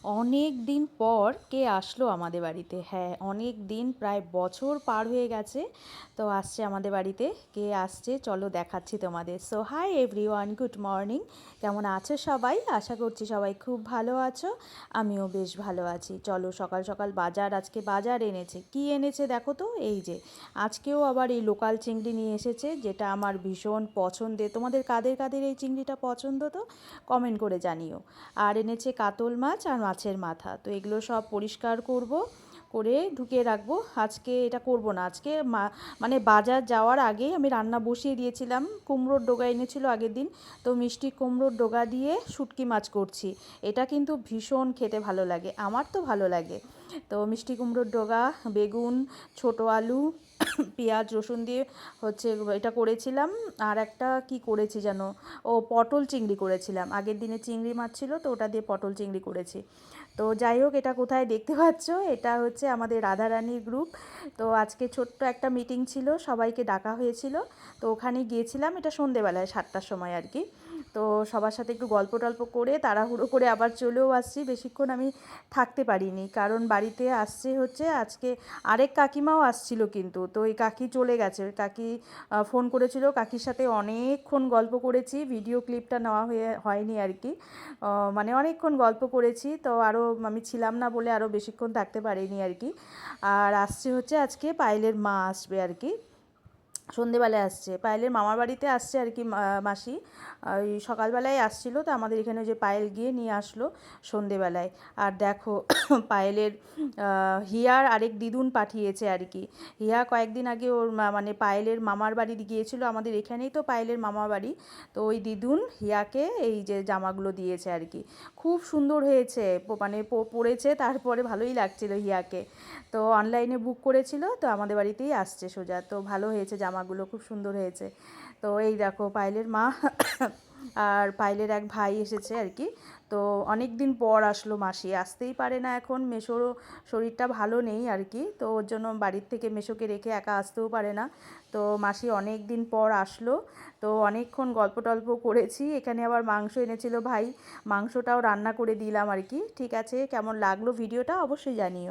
অনেক দিন পর কে আসলো আমাদের বাড়িতে? হ্যাঁ, অনেক দিন, প্রায় বছর পার হয়ে গেছে। তো আসছে আমাদের বাড়িতে। কে আসছে চলো দেখাচ্ছি তোমাদের। So hi everyone, good morning. কেমন আছো সবাই? আশা করছি সবাই খুব ভালো আছো। আমিও বেশ ভালো আছি। চলো সকাল সকাল আজকে বাজার এনেছে। কি এনেছে দেখো তো, এই যে আজকেও আবার এই লোকাল চিংড়ি নিয়ে এসেছে, যেটা আমার ভীষণ পছন্দের। তোমাদের কাদের কাদের এই চিংড়িটা পছন্দ তো কমেন্ট করে জানিও। আর এনেছে কাতল মাছ আর মাছের মাথা। তো এগুলো সব পরিষ্কার করব, করে ঢুকিয়ে রাখবো। আজকে এটা করব না, আজকে মানে বাজার যাওয়ার আগেই আমি রান্না বসিয়ে দিয়েছিলাম। কুমড়োর ডোগা এনেছিল আগের দিন, তো মিষ্টি কুমড়োর ডোগা দিয়ে শুটকি মাছ করছি। এটা কিন্তু ভীষণ খেতে ভালো লাগে, আমার তো ভালো লাগে। তো মিষ্টি কুমড়োর ডোগা, বেগুন, ছোটো আলু, পেঁয়াজ রসুন দিয়ে হচ্ছে এটা করেছিলাম। আর একটা কি করেছি যেন, ও পটল চিংড়ি করেছিলাম। আগের দিনে চিংড়ি মাছ ছিল, তো ওটা দিয়ে পটল চিংড়ি করেছি। তো যাই হোক, এটা কোথায় দেখতে পাচ্ছ, এটা হচ্ছে আমাদের রাধারানীর গ্রুপ। তো আজকে ছোট্ট একটা মিটিং ছিল, সবাইকে ডাকা হয়েছিল। তো ওখানে গিয়েছিলাম, এটা সন্ধেবেলায় 7টার সময় আর কি। তো সবার সাথে একটু গল্প টল্প করে তাড়াহুড়ো করে আবার চলেও আসছি। বেশিক্ষণ আমি থাকতে পারিনি, কারণ বাড়িতে আসছে হচ্ছে আজকে আরেক কাকিমাও আসছিল কিন্তু। তো এই কাকি চলে গেছে। ওই কাকি ফোন করেছিল, কাকির সাথে অনেকক্ষণ গল্প করেছি। ভিডিও ক্লিপটা নেওয়া হয়নি আর কি। মানে অনেকক্ষণ গল্প করেছি, তো আরও আমি ছিলাম না বলে আরও বেশিক্ষণ থাকতে পারিনি আর কি। আর আসছে হচ্ছে আজকে পায়েলের মা আসবে আর কি, সন্ধেবেলায় আসছে। পায়েলের মামার বাড়িতে আসছে আর কি মাসি। ওই সকালবেলায় আসছিলো, তো আমাদের এখানে যে পায়েল গিয়ে নিয়ে আসলো সন্ধেবেলায়। আর দেখো পায়েলের হিয়ার আরেক দিদুন পাঠিয়েছে আর কি। হিয়া কয়েকদিন আগে ওর মানে পায়েলের মামার বাড়ি গিয়েছিল, আমাদের এখানেই তো পায়েলের মামার বাড়ি। তো ওই দিদুন হিয়াকে এই যে জামাগুলো দিয়েছে আর কি। খুব সুন্দর হয়েছে, মানে পরেছে, তারপরে ভালোই লাগছিল হিয়াকে। তো অনলাইনে বুক করেছিল, তো আমাদের বাড়িতেই আসছে সোজা। তো ভালো হয়েছে, জামাগুলো খুব সুন্দর হয়েছে। তো এই দেখো পায়েলের মা আর পায়েলের এক ভাই এসেছে আর কি। তো অনেক দিন পর আসলো মাসি, আসতেই পারে না এখন, মেসোরও শরীরটা ভালো নেই আর কি। তো ওর জন্য বাড়ির থেকে মেসোকে রেখে একা আসতেও পারে না। তো মাসি অনেক দিন পর আসলো। তো অনেকক্ষণ গল্প টল্প করেছি। এখানে আবার মাংস এনেছিল ভাই, মাংসটাও রান্না করে দিলাম আর কি। ঠিক আছে, কেমন লাগলো ভিডিওটা অবশ্যই জানিও।